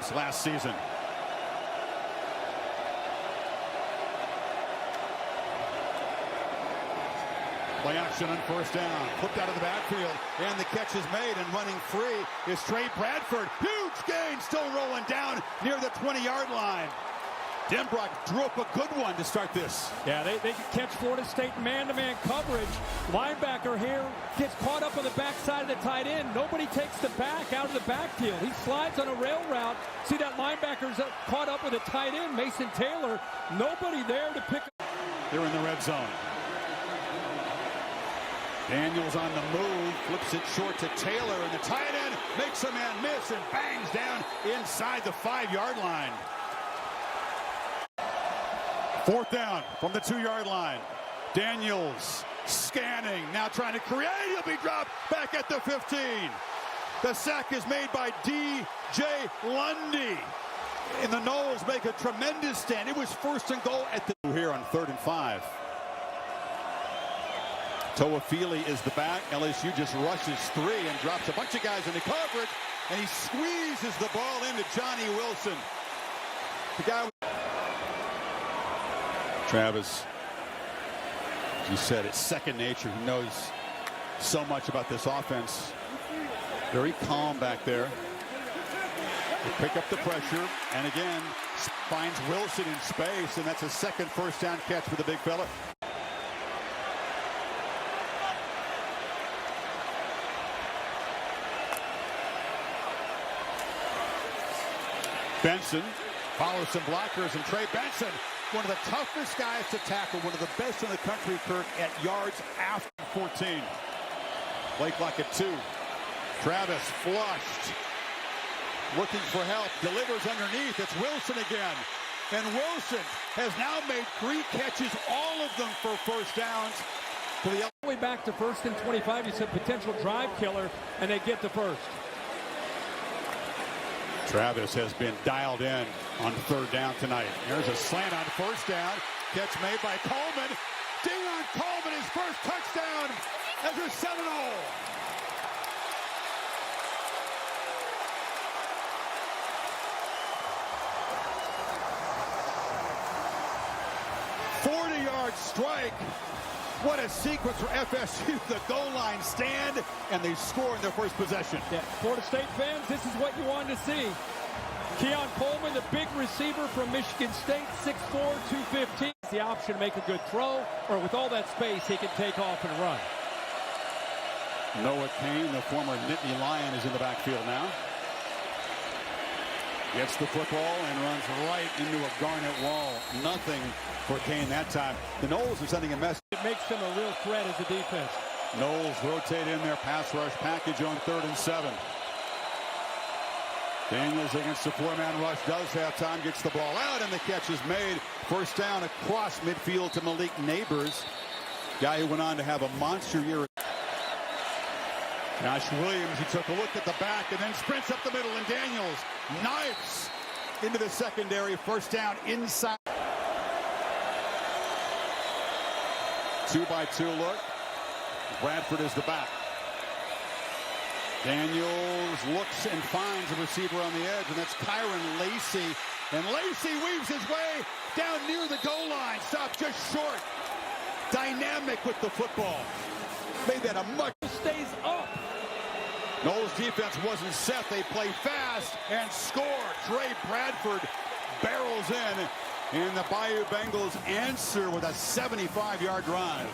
yards last season. Play action on first down. Flipped out of the backfield. And the catch is made, and running free is Trey Bradford. Huge gain, still rolling down near the 20-yard line. Denbrock drew up a good one to start this. Yeah, they can catch Florida State man-to-man coverage. Linebacker here gets caught up on the backside of the tight end. Nobody takes the back out of the backfield. He slides on a rail route. See that linebacker's caught up with a tight end, Mason Taylor. Nobody there to pick up. They're in the red zone. Daniels on the move, flips it short to Taylor, and the tight end makes a man miss and bangs down inside the 5-yard line. Fourth down from the 2-yard line. Daniels scanning, now trying to create. He'll be dropped back at the 15. The sack is made by D.J. Lundy. And the Noles make a tremendous stand. It was first and goal at the here on 3rd and 5. Toafili is the back. LSU just rushes 3 and drops a bunch of guys into coverage, and he squeezes the ball into Johnny Wilson. The guy. Travis, as you said, it's second nature. He knows so much about this offense. Very calm back there. They pick up the pressure, and again, finds Wilson in space, and that's a second first down catch for the big fella. Benson follows some blockers, and Trey Benson, one of the toughest guys to tackle, one of the best in the country, Kirk, at yards after 14. Play clock at 2. Travis flushed, looking for help, delivers underneath. It's Wilson again, and Wilson has now made 3 catches, all of them for first downs. To the way back to 1st and 25, you said potential drive killer, and they get the first. Travis has been dialed in on 3rd down tonight. There's a slant on first down. Catch made by Coleman. Dion Coleman, his first touchdown as a Seminole. '40-yard strike. What a sequence for FSU. The goal line stand, and they score in their first possession. Yeah, Florida State fans, this is what you wanted to see. Keon Coleman, the big receiver from Michigan State, 6'4", 215. The option to make a good throw, or with all that space, he can take off and run. Noah Kane, the former Nittany Lion, is in the backfield now. Gets the football and runs right into a Garnett wall. Nothing for Kane that time. The Noles are sending a message. It makes them a real threat as a defense. Noles rotate in their pass rush package on 3rd and 7. Daniels against the 4-man rush, does have time, gets the ball out, and the catch is made. First down across midfield to Malik Neighbors. Guy who went on to have a monster year. Josh Williams, he took a look at the back and then sprints up the middle, and Daniels knifes into the secondary. First down inside. 2-by-2 look. Bradford is the back. Daniels looks and finds a receiver on the edge, and that's Kyron Lacey. And Lacey weaves his way down near the goal line. Stopped just short. Dynamic with the football. Made that a much. Stays up. Noles defense wasn't set. They play fast and score. Trey Bradford barrels in, and the Bayou Bengals answer with a 75-yard drive.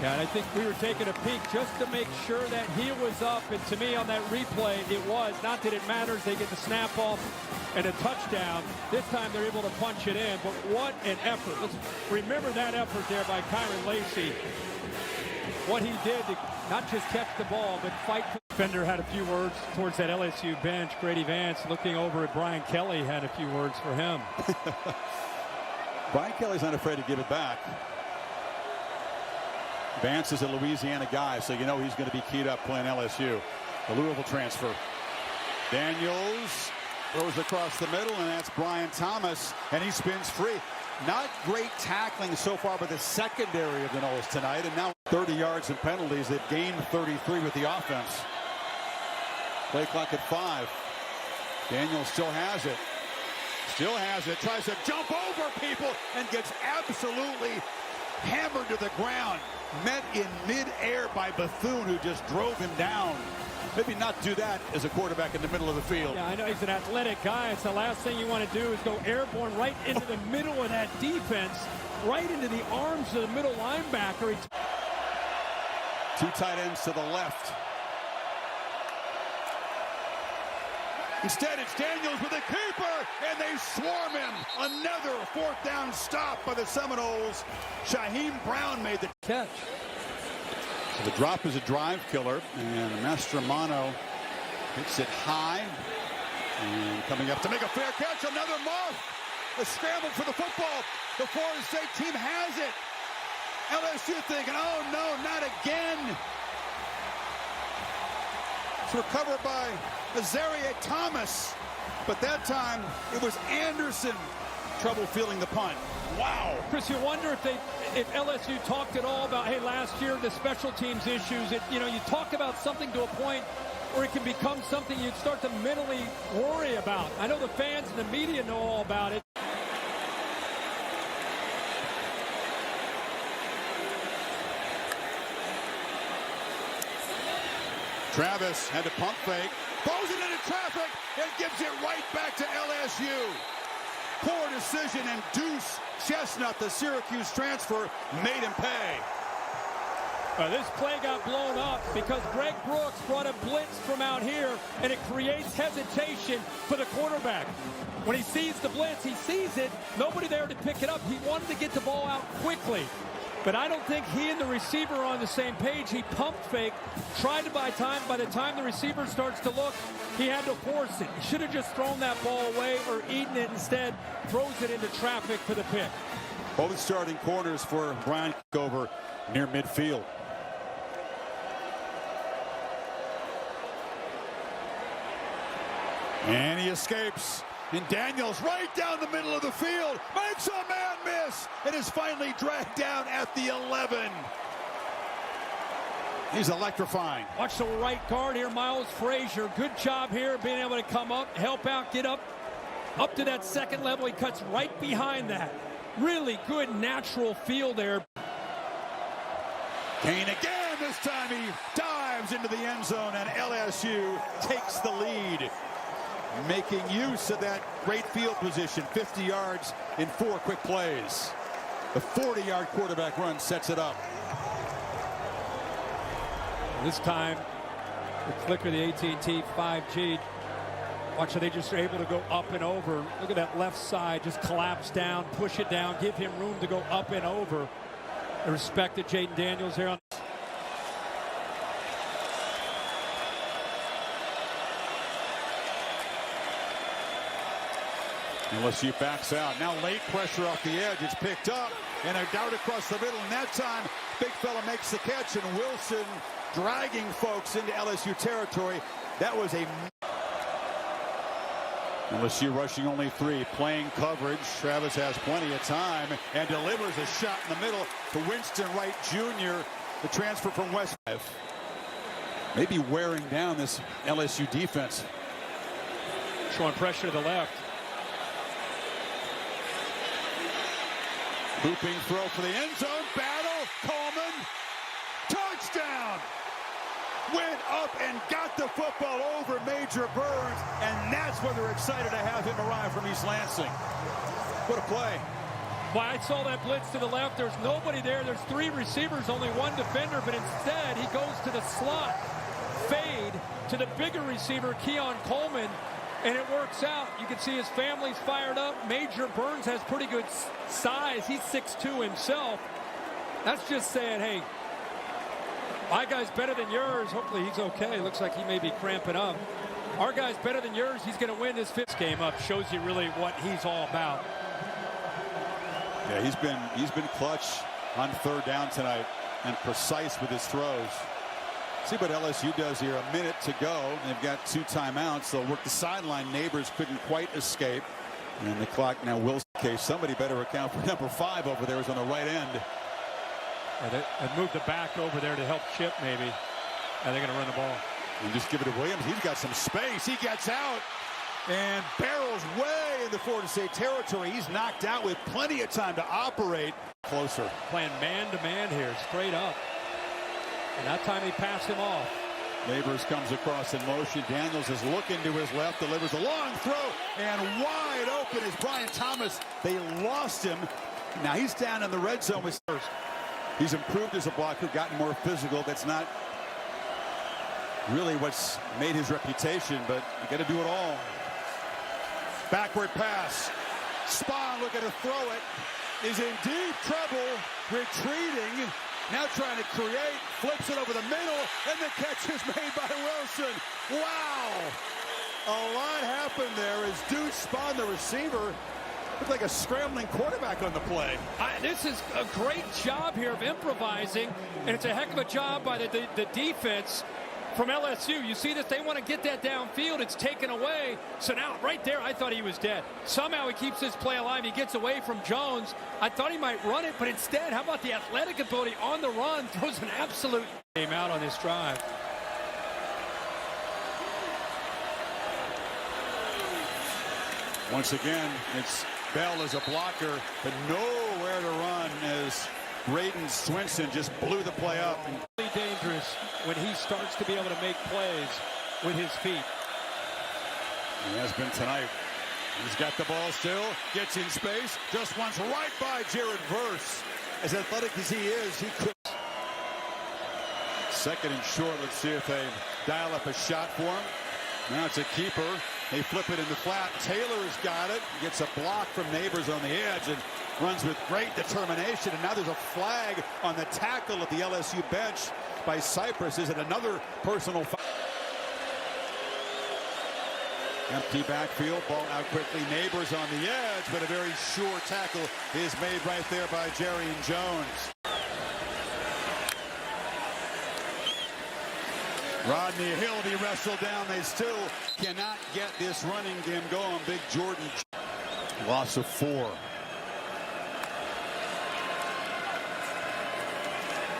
Yeah, and I think we were taking a peek just to make sure that he was up, and to me on that replay, it was. Not that it matters, they get the snap off and a touchdown. This time they're able to punch it in, but what an effort. Let's remember that effort there by Kyron Lacey. What he did to not just catch the ball, but fight. Fender had a few words towards that LSU bench. Grady Vance, looking over at Brian Kelly, had a few words for him. Brian Kelly's not afraid to give it back. Vance is a Louisiana guy, so you know he's going to be keyed up playing LSU. The Louisville transfer. Daniels throws across the middle, and that's Brian Thomas, and he spins free. Not great tackling so far by the secondary of the Noles tonight, and now 30 yards and penalties. They've gained 33 with the offense. Play clock at 5. Daniels still has it. Still has it. Tries to jump over people and gets absolutely hammered to the ground. Met in midair by Bethune, who just drove him down. Maybe not do that as a quarterback in the middle of the field. Yeah, I know he's an athletic guy. It's the last thing you want to do is go airborne right into the middle of that defense, right into the arms of the middle linebacker. Two tight ends to the left. Instead, it's Daniels with a keeper, and they swarm him. Another fourth down stop by the Seminoles. Shaheem Brown made the catch. So the drop is a drive killer, and Mastromano hits it high. And coming up to make a fair catch, another muff. The scramble for the football. The Florida State team has it. LSU thinking, oh no, not again. It's recovered by Azaria Thomas, but that time it was Anderson trouble fielding the punt. Wow. Chris, you wonder if LSU talked at all about, hey, last year the special teams issues. You talk about something to a point where it can become something you'd start to mentally worry about. I know the fans and the media know all about it. Travis had to pump fake, throws it into traffic, and gives it right back to LSU. Poor decision, and Deuce Chestnut, the Syracuse transfer, made him pay. This play got blown up because Greg Brooks brought a blitz from out here, and it creates hesitation for the quarterback. When he sees the blitz, he sees it. Nobody there to pick it up. He wanted to get the ball out quickly. But I don't think he and the receiver are on the same page. He pumped fake, tried to buy time. By the time the receiver starts to look, he had to force it. He should have just thrown that ball away or eaten it instead. Throws it into traffic for the pick. Both starting corners for Brian over near midfield. And he escapes. And Daniels right down the middle of the field. Makes a man miss. And is finally dragged down at the 11. He's electrifying. Watch the right guard here, Miles Frazier. Good job here being able to come up, help out, get up to that second level. He cuts right behind that. Really good natural feel there. Kane again. This time he dives into the end zone, and LSU takes the lead. Making use of that great field position, 50 yards in 4 quick plays. The 40-yard quarterback run sets it up. This time, the clicker, the AT&T 5G. Watch how they just are able to go up and over. Look at that left side, just collapse down, push it down, give him room to go up and over. I respected Jaden Daniels here on. LSU backs out. Now late pressure off the edge. It's picked up. And a dart across the middle. And that time, big fella makes the catch. And Wilson dragging folks into LSU territory. That was a... LSU rushing only 3. Playing coverage. Travis has plenty of time. And delivers a shot in the middle to Winston Wright Jr., the transfer from West. Maybe wearing down this LSU defense. Showing pressure to the left. Looping throw for the end zone. Battle. Coleman. Touchdown. Went up and got the football over Major Burns. And that's when they're excited to have him arrive from East Lansing. What a play. Well, I saw that blitz to the left. There's nobody there. There's 3 receivers, only 1 defender. But instead, he goes to the slot. Fade to the bigger receiver, Keon Coleman. And it works out. You can see his family's fired up. Major Burns has pretty good size. He's 6'2" himself. That's just saying, hey, my guy's better than yours. Hopefully he's okay. Looks like he may be cramping up. Our guy's better than yours. He's going to win this 5th game up. Shows you really what he's all about. Yeah, he's been clutch on 3rd down tonight and precise with his throws. See what LSU does here. A minute to go. They've got 2 timeouts. They'll work the sideline. Neighbors couldn't quite escape. And the clock now will case. Somebody better account for number 5 over there is on the right end. And moved the back over there to help Chip maybe. And they're going to run the ball. And just give it to Williams. He's got some space. He gets out. and barrels way in the Florida State territory. He's knocked out with plenty of time to operate. Closer. Playing man-to-man here, straight up. And that time he passed him off. Neighbors comes across in motion. Daniels is looking to his left, delivers a long throw, and wide open is Brian Thomas. They lost him. Now he's down in the red zone with first. He's improved as a blocker, gotten more physical. That's not really what's made his reputation, but you got to do it all. Backward pass. Spahn looking to throw it. Is in deep trouble. Retreating. Now trying to create. Flips it over the middle. And the catch is made by Wilson. Wow. A lot happened there as Deuce Spahn, the receiver, looked like a scrambling quarterback on the play. This is a great job here of improvising. And it's a heck of a job by the defense from LSU. You see this, they want to get that downfield. It's taken away. So now right there, I thought he was dead. Somehow he keeps this play alive. He gets away from Jones. I thought he might run it, but instead, how about the athletic ability on the run? Throws an absolute game out on this drive. Once again, it's Bell as a blocker, but nowhere to run as Braden Swinson just blew the play up. Really dangerous when he starts to be able to make plays with his feet. He has been tonight. He's got the ball still, gets in space, just runs right by Jared Verse. As athletic as he is, he could. Second and short. Let's see if they dial up a shot for him. Now it's a keeper. They flip it in the flat. Taylor's got it. Gets a block from Neighbors on the edge and runs with great determination. And now there's a flag on the tackle at the LSU bench by Cypress. Is it another personal foul? Empty backfield. Ball out quickly. Neighbors on the edge, but a very sure tackle is made right there by Jerry and Jones. Rodney Hill be wrestled down. They still cannot get this running game going. Big Jordan. Loss of 4.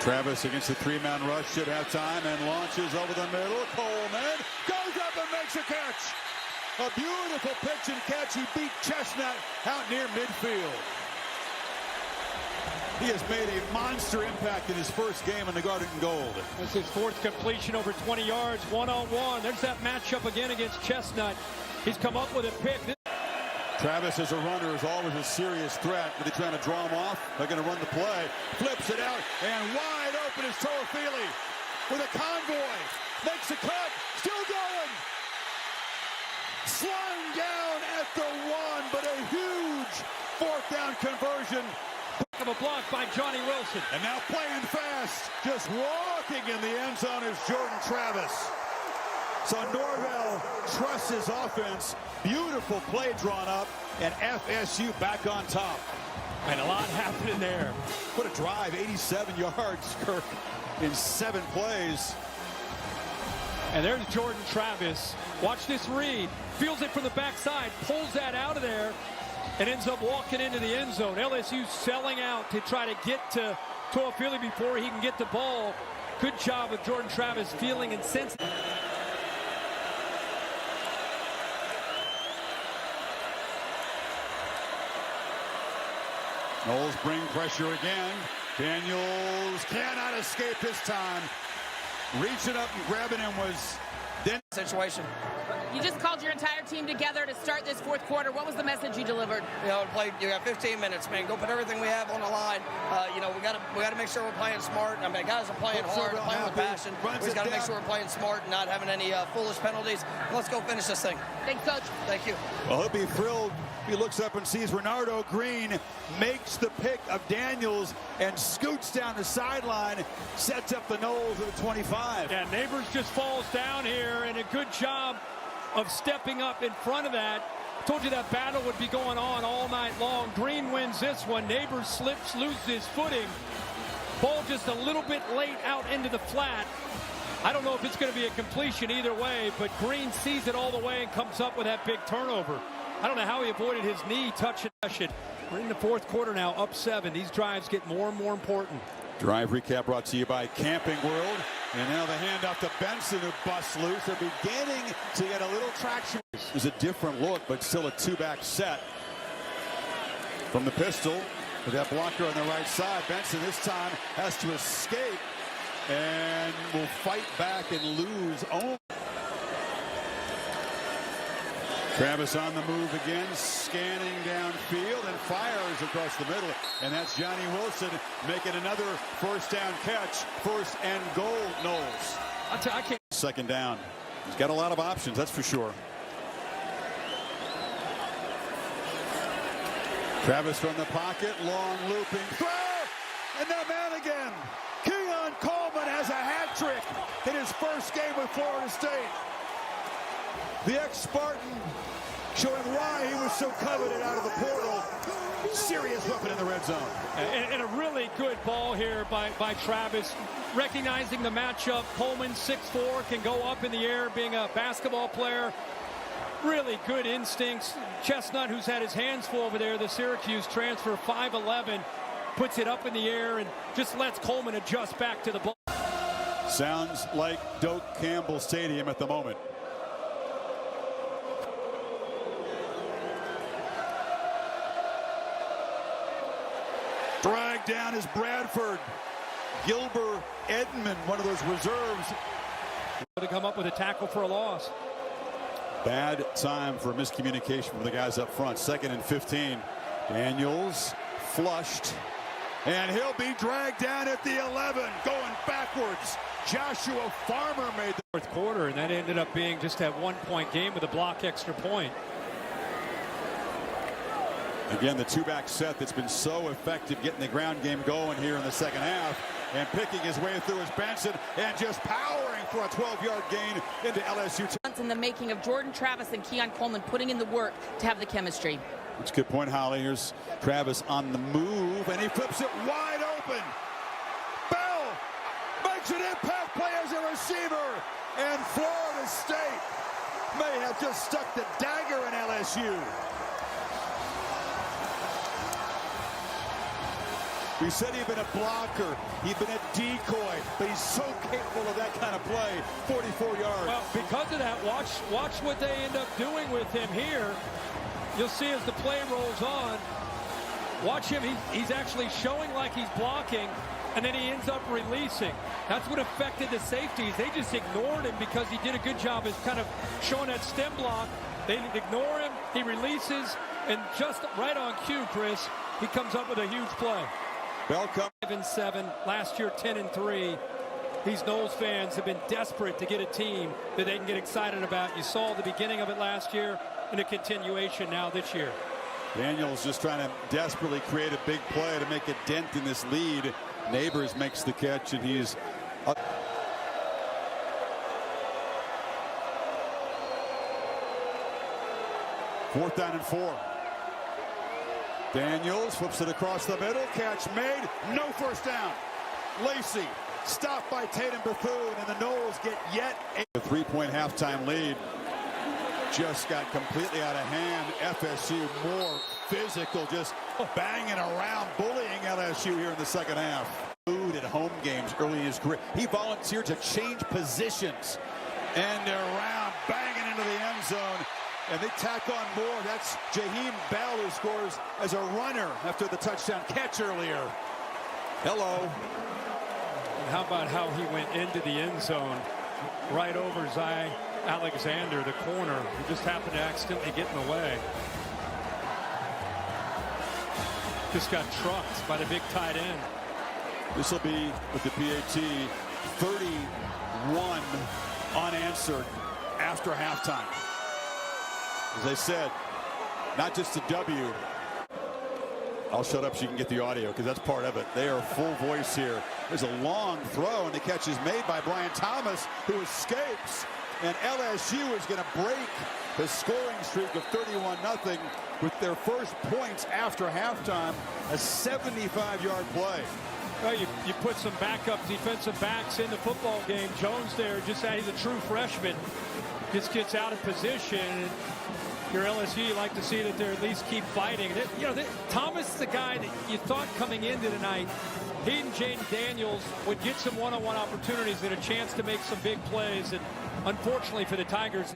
Travis against the 3-man rush should have time and launches over the middle. Coleman goes up and makes a catch. A beautiful pitch and catch. He beat Chestnut out near midfield. He has made a monster impact in his first game in the Garden and Gold. That's his 4th completion over 20 yards, one-on-one. There's that matchup again against Chestnut. He's come up with a pick. Travis as a runner is always a serious threat. Are they trying to draw him off? They're going to run the play. Flips it out, and wide open is Toafili with a convoy. Makes a cut, still going. Slung down at the 1, but a huge 4th down conversion. Of a block by Johnny Wilson. And now playing fast, just walking in the end zone is Jordan Travis. So Norvell trusts his offense. Beautiful play drawn up, and FSU back on top. And a lot happening there. What a drive, 87 yards, Kirk, in 7 plays. And there's Jordan Travis. Watch this read. Feels it from the backside, pulls that out of there, and ends up walking into the end zone. LSU selling out to try to get to Toafili before he can get the ball. Good job of Jordan Travis feeling and sensing. Knowles bring pressure again. Daniels cannot escape this time. Reaching up and grabbing him was then situation. You just called your entire team together to start this 4th quarter. What was the message you delivered? You know, you got 15 minutes, man. Go put everything we have on the line. You know, we got to make sure we're playing smart. I mean, guys are playing hard, playing with passion. We just got to make sure we're playing smart and not having any foolish penalties. Let's go finish this thing. Thanks, Coach. Thank you. Well, he'll be thrilled. He looks up and sees Renardo Green makes the pick of Daniels and scoots down the sideline, sets up the Knowles at the 25. Yeah, Neighbors just falls down here, and a good job of stepping up in front of that. Told you that battle would be going on all night long. Green wins this one. Neighbors slips, loses his footing. Ball just a little bit late out into the flat. I don't know if it's going to be a completion either way, but Green sees it all the way and comes up with that big turnover. I don't know how he avoided his knee touching. We're in the 4th quarter now, up 7. These drives get more and more important. Drive recap brought to you by Camping World. And now the handoff to Benson, who busts loose. They're beginning to get a little traction. It's a different look, but still a two-back set. From the pistol, with that blocker on the right side. Benson this time has to escape and will fight back and lose. Travis on the move again, scanning downfield and fires across the middle. And that's Johnny Wilson making another first down catch. First and goal, Knowles. I can't. Second down. He's got a lot of options, that's for sure. Travis from the pocket, long looping throw, and now man again. Keon Coleman has a hat trick in his first game with Florida State. The ex-Spartan showing why he was so coveted out of the portal. Serious weapon in the red zone. And a really good ball here by Travis. Recognizing the matchup, Coleman 6'4", can go up in the air, being a basketball player. Really good instincts. Chestnut, who's had his hands full over there, the Syracuse transfer, 5'11", puts it up in the air and just lets Coleman adjust back to the ball. Sounds like Doak Campbell Stadium at the moment. Dragged down is Bradford. Gilbert Edmond, one of those reserves. To come up with a tackle for a loss. Bad time for miscommunication from the guys up front. 2nd and 15. Daniels flushed. And he'll be dragged down at the 11. Going backwards. Joshua Farmer made the fourth quarter, and that ended up being just that 1-point game with a block extra point. Again, the two-back set that's been so effective getting the ground game going here in the second half. And picking his way through is Benson and just powering for a 12-yard gain into LSU. In the making of Jordan Travis and Keon Coleman putting in the work to have the chemistry. That's a good point, Holly. Here's Travis on the move, and he flips it wide open. Bell makes an impact play as a receiver, and Florida State may have just stuck the dagger in LSU. We said he'd been a blocker, he'd been a decoy, but he's so capable of that kind of play. 44 yards. Well, because of that, watch what they end up doing with him here. You'll see as the play rolls on. Watch him. He's actually showing like he's blocking, and then he ends up releasing. That's what affected the safeties. They just ignored him because he did a good job of kind of showing that stem block. They ignore him. He releases, and just right on cue, Chris, he comes up with a huge play. Bell comes 5-7, last year 10-3. These Knowles fans have been desperate to get a team that they can get excited about. You saw the beginning of it last year and a continuation now this year. Daniels just trying to desperately create a big play to make a dent in this lead. Neighbors makes the catch, and he's up. Fourth down and 4. Daniels flips it across the middle. Catch made. No first down. Lacey stopped by Tatum Bethune, and the Knowles get yet a 3-point halftime lead. Just got completely out of hand. FSU more physical, just banging around, bullying LSU here in the second half. At home games early in his career, he volunteered to change positions, and around, banging into the end zone. And they tack on more. That's Jaheim Bell, who scores as a runner after the touchdown catch earlier. Hello. And how about how he went into the end zone right over Zy Alexander, the corner, who just happened to accidentally get in the way. Just got trucked by the big tight end. This will be with the PAT 31 unanswered after halftime. As I said, not just a W. I'll shut up so you can get the audio, because that's part of it. They are full voice here. There's a long throw, and the catch is made by Brian Thomas, who escapes. And LSU is going to break the scoring streak of 31-0 with their first points after halftime, a 75-yard play. Well, you put some backup defensive backs in the football game. Jones there, just he's a true freshman, just gets out of position. And your LSU, you like to see that they at least keep fighting. Thomas is the guy that you thought coming into tonight he and Jaden Daniels would get some one-on-one opportunities and a chance to make some big plays. And unfortunately for the Tigers,